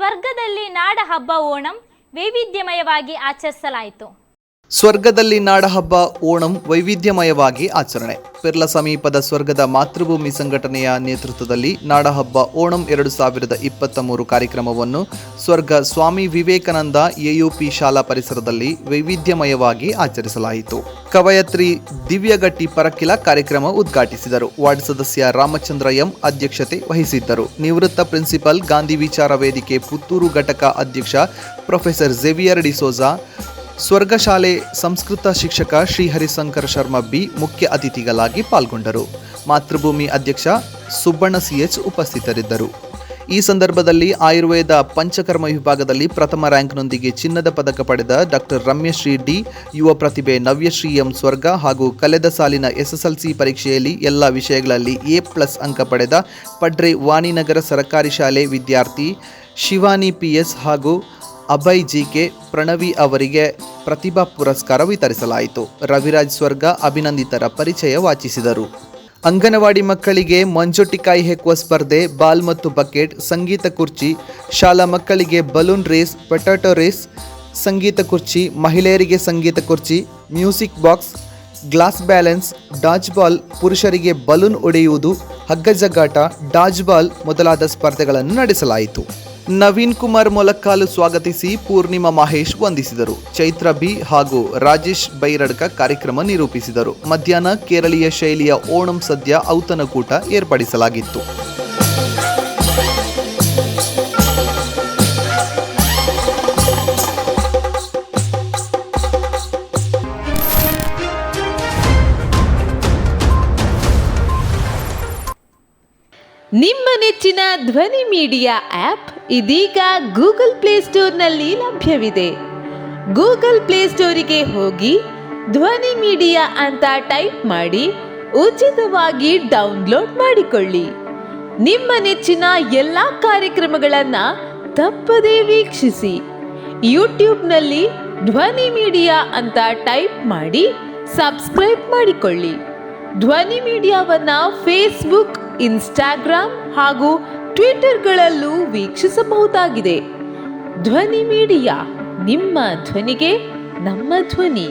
ಸ್ವರ್ಗದಲ್ಲಿ ನಾಡ ಹಬ್ಬ ಓಣಂ ವೈವಿಧ್ಯಮಯವಾಗಿ ಆಚರಿಸಲಾಯಿತು. ಸ್ವರ್ಗದಲ್ಲಿ ನಾಡಹಬ್ಬ ಓಣಂ ವೈವಿಧ್ಯಮಯವಾಗಿ ಆಚರಣೆ. ಪೆರ್ಲ ಸಮೀಪದ ಸ್ವರ್ಗದ ಮಾತೃಭೂಮಿ ಸಂಘಟನೆಯ ನೇತೃತ್ವದಲ್ಲಿ ನಾಡಹಬ್ಬ ಓಣಂ 2023 ಕಾರ್ಯಕ್ರಮವನ್ನು ಸ್ವರ್ಗ ಸ್ವಾಮಿ ವಿವೇಕಾನಂದ ಎಯುಪಿ ಶಾಲಾ ಪರಿಸರದಲ್ಲಿ ವೈವಿಧ್ಯಮಯವಾಗಿ ಆಚರಿಸಲಾಯಿತು. ಕವಯತ್ರಿ ದಿವ್ಯಗಟ್ಟಿ ಪರಕ್ಕಿಲ ಕಾರ್ಯಕ್ರಮ ಉದ್ಘಾಟಿಸಿದರು. ವಾರ್ಡ್ ಸದಸ್ಯ ರಾಮಚಂದ್ರ ಎಂ ಅಧ್ಯಕ್ಷತೆ ವಹಿಸಿದ್ದರು. ನಿವೃತ್ತ ಪ್ರಿನ್ಸಿಪಲ್ ಗಾಂಧಿ ವಿಚಾರ ವೇದಿಕೆ ಪುತ್ತೂರು ಘಟಕ ಅಧ್ಯಕ್ಷ ಪ್ರೊಫೆಸರ್ ಝೇವಿಯರ್ ಡಿಸೋಜಾ, ಸ್ವರ್ಗ ಶಾಲೆ ಸಂಸ್ಕೃತ ಶಿಕ್ಷಕ ಶ್ರೀ ಹರಿಶಂಕರ್ ಶರ್ಮಾ ಬಿ ಮುಖ್ಯ ಅತಿಥಿಗಳಾಗಿ ಪಾಲ್ಗೊಂಡರು. ಮಾತೃಭೂಮಿ ಅಧ್ಯಕ್ಷ ಸುಬ್ಬಣ್ಣ ಸಿಎಚ್ ಉಪಸ್ಥಿತರಿದ್ದರು. ಈ ಸಂದರ್ಭದಲ್ಲಿ ಆಯುರ್ವೇದ ಪಂಚಕರ್ಮ ವಿಭಾಗದಲ್ಲಿ ಪ್ರಥಮ ರ್ಯಾಂಕ್ನೊಂದಿಗೆ ಚಿನ್ನದ ಪದಕ ಪಡೆದ ಡಾಕ್ಟರ್ ರಮ್ಯಶ್ರೀ ಡಿ, ಯುವ ಪ್ರತಿಭೆ ನವ್ಯಶ್ರೀ ಎಂ ಸ್ವರ್ಗ ಹಾಗೂ ಕಳೆದ ಸಾಲಿನ SSLC ಪರೀಕ್ಷೆಯಲ್ಲಿ ಎಲ್ಲ ವಿಷಯಗಳಲ್ಲಿ A+ ಅಂಕ ಪಡೆದ ಪಡ್ರೆ ವಾಣಿನಗರ ಸರ್ಕಾರಿ ಶಾಲೆ ವಿದ್ಯಾರ್ಥಿ ಶಿವಾನಿ PS ಹಾಗೂ ಅಭಯ್ ಜಿಕೆ ಪ್ರಣವಿ ಅವರಿಗೆ ಪ್ರತಿಭಾ ಪುರಸ್ಕಾರ ವಿತರಿಸಲಾಯಿತು. ರವಿರಾಜ್ ಸ್ವರ್ಗ ಅಭಿನಂದಿತರ ಪರಿಚಯ ವಾಚಿಸಿದರು. ಅಂಗನವಾಡಿ ಮಕ್ಕಳಿಗೆ ಮಂಜೊಟ್ಟಿಕಾಯಿ ಹೆಕ್ಕುವ ಸ್ಪರ್ಧೆ, ಬಾಲ್ ಮತ್ತು ಬಕೆಟ್, ಸಂಗೀತ ಕುರ್ಚಿ, ಶಾಲಾ ಮಕ್ಕಳಿಗೆ ಬಲೂನ್ ರೇಸ್, ಪೊಟ್ಯಾಟೊ ರೇಸ್, ಸಂಗೀತ ಕುರ್ಚಿ, ಮಹಿಳೆಯರಿಗೆ ಸಂಗೀತ ಕುರ್ಚಿ, music box, glass balance, ಡಾಜ್ ball, ಪುರುಷರಿಗೆ ಬಲೂನ್ ಒಡೆಯುವುದು, ಹಗ್ಗ ಜಗ್ಗಾಟ, ಡಾಜ್ ಬಾಲ್ ಮೊದಲಾದ ಸ್ಪರ್ಧೆಗಳನ್ನು ನಡೆಸಲಾಯಿತು. ನವೀನ್ ಕುಮಾರ್ ಮೊಲಕ್ಕಾಲು ಸ್ವಾಗತಿಸಿ ಪೂರ್ಣಿಮಾ ಮಹೇಶ್ ವಂದಿಸಿದರು. ಚೈತ್ರ ಬಿ ಹಾಗೂ ರಾಜೇಶ್ ಬೈರಡ್ಕ ಕಾರ್ಯಕ್ರಮ ನಿರೂಪಿಸಿದರು. ಮಧ್ಯಾಹ್ನ ಕೇರಳೀಯ ಶೈಲಿಯ ಓಣಂ ಸದ್ಯ ಔತಣಕೂಟ ಏರ್ಪಡಿಸಲಾಗಿತ್ತು. ನಿಮ್ಮ ನೆಚ್ಚಿನ ಧ್ವನಿ ಮೀಡಿಯಾ ಆ್ಯಪ್ ಇದೀಗ ಗೂಗಲ್ ಪ್ಲೇಸ್ಟೋರ್ನಲ್ಲಿ ಲಭ್ಯವಿದೆ. ಗೂಗಲ್ ಪ್ಲೇಸ್ಟೋರಿಗೆ ಹೋಗಿ ಧ್ವನಿ ಮೀಡಿಯಾ ಅಂತ ಟೈಪ್ ಮಾಡಿ ಉಚಿತವಾಗಿ ಡೌನ್ಲೋಡ್ ಮಾಡಿಕೊಳ್ಳಿ. ನಿಮ್ಮ ನೆಚ್ಚಿನ ಎಲ್ಲ ಕಾರ್ಯಕ್ರಮಗಳನ್ನು ತಪ್ಪದೇ ವೀಕ್ಷಿಸಿ. ಯೂಟ್ಯೂಬ್ನಲ್ಲಿ ಧ್ವನಿ ಮೀಡಿಯಾ ಅಂತ ಟೈಪ್ ಮಾಡಿ ಸಬ್ಸ್ಕ್ರೈಬ್ ಮಾಡಿಕೊಳ್ಳಿ. ಧ್ವನಿ ಮೀಡಿಯಾವನ್ನು ಫೇಸ್ಬುಕ್, ಇನ್ಸ್ಟಾಗ್ರಾಮ್ ಹಾಗೂ ಟ್ವಿಟರ್ಗಳಲ್ಲೂ ವೀಕ್ಷಿಸಬಹುದಾಗಿದೆ. ಧ್ವನಿ ಮೀಡಿಯಾ, ನಿಮ್ಮ ಧ್ವನಿಗೆ ನಮ್ಮ ಧ್ವನಿ.